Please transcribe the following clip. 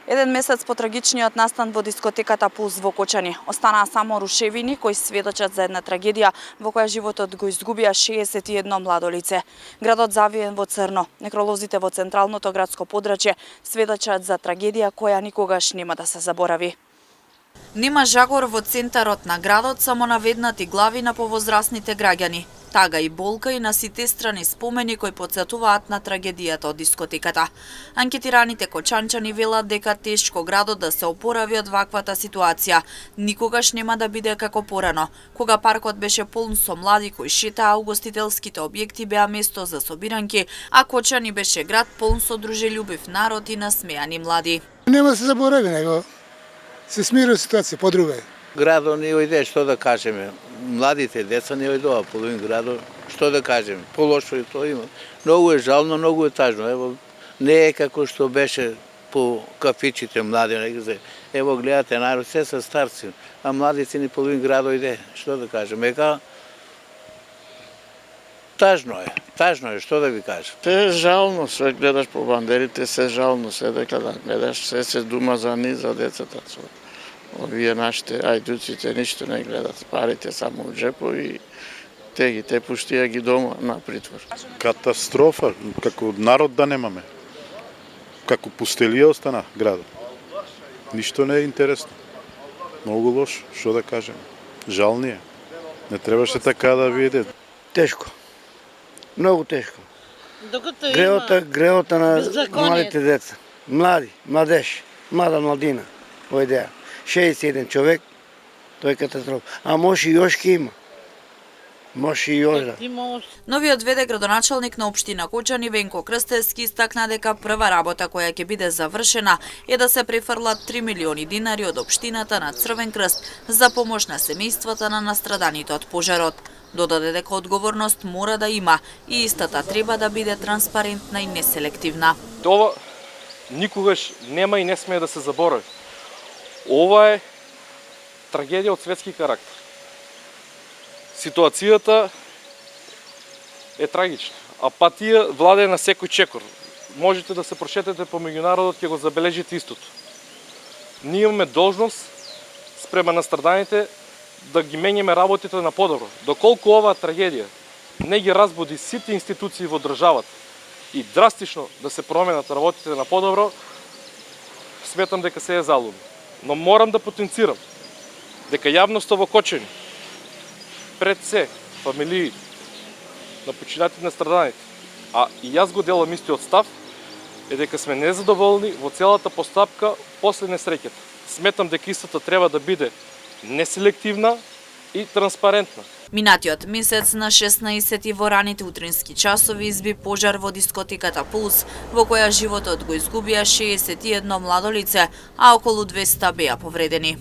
Еден месец по трагичниот настан во дискотеката Пулс во Кочани, останаа само рушевини кои сведочат за една трагедија во која животот го изгубија 61 младо лице. Градот завиен во црно. Некролозите во централното градско подрачје сведочат за трагедија која никогаш нема да се заборави. Нема жагор во центарот на градот, само наведнати глави на повозрасните граѓани. Тага и болка и на сите страни спомени кои потсетуваат на трагедијата од дискотеката. Анкетираните кочанчани велат дека тешко градот да се опорави од ваквата ситуација. Никогаш нема да биде како порано, кога паркот беше полн со млади кои шетаа, угостителските објекти беа место за собиранки, а Кочани беше град полн со дружелюбив народ и насмеани млади. Нема да се заборави, него се смирува ситуација, подруга е. Градот не ојде, што да кажеме. Младите деца не ојдоа половин градот, што да кажеме. Полошо и тоа има. Многу е жално, многу е тажно. Ево, не е како што беше по кафичите млади. Ево гледате народ, се се старци, а младите ни половин градот ојде. Што да кажеме. Тажно е, што да ви кажам. Се е жално, се гледаш по бандерите, се е жално, се дека да гледаш, се дума за ни, за децата. Овие нашите ајдуците ништо не гледат, парите само у джепо и те пуштија ги дома на притвор. Катастрофа, како народ да немаме. Како пустелија остана градот. Ништо не е интересно. Многу лошо, што да кажем. Жални е. Не требаше така да биде. Тешко. Многу тешко. Греота на малите деца. Младеж, млада младина. Во идеја. 61 човек, тој е катастрофа. А може и још ке има. Може и још да. Новиот ВД градоначалник на општина Кочани Венко Крстевски истакна дека прва работа која ќе биде завршена е да се префрлат 3 милиони динари од општината на Црвен крст за помош на семејствата на настраданите од пожарот. Додаде дека одговорност мора да има и истата треба да биде транспарентна и неселективна. Ова никогаш нема и не смее да се заборави. Ова е трагедија од светски карактер. Ситуацијата е трагична, а патија владее на секој чекор. Можете да се прошетете по меѓународот, ќе го забележите истото. Ние имаме должност спрема настраданите да ги менјаме работите на подобро. Доколку оваа трагедија не ги разбуди сите институции во државата и драстично да се променат работите на подобро, сметам дека се е залудно. Но морам да потенцирам дека јавноста во Кочани, пред се, фамилиите на починатите настраданите, а и јас го делам истиот став, е дека сме незадоволни во целата постапка после несреќата. Сметам дека истата треба да биде неселективна и транспарентна. Минатиот месец на 16 во раните утрински часови изби пожар во дискотеката Пулс, во која животот го изгубија 61 младо лице, а околу 200 беа повредени.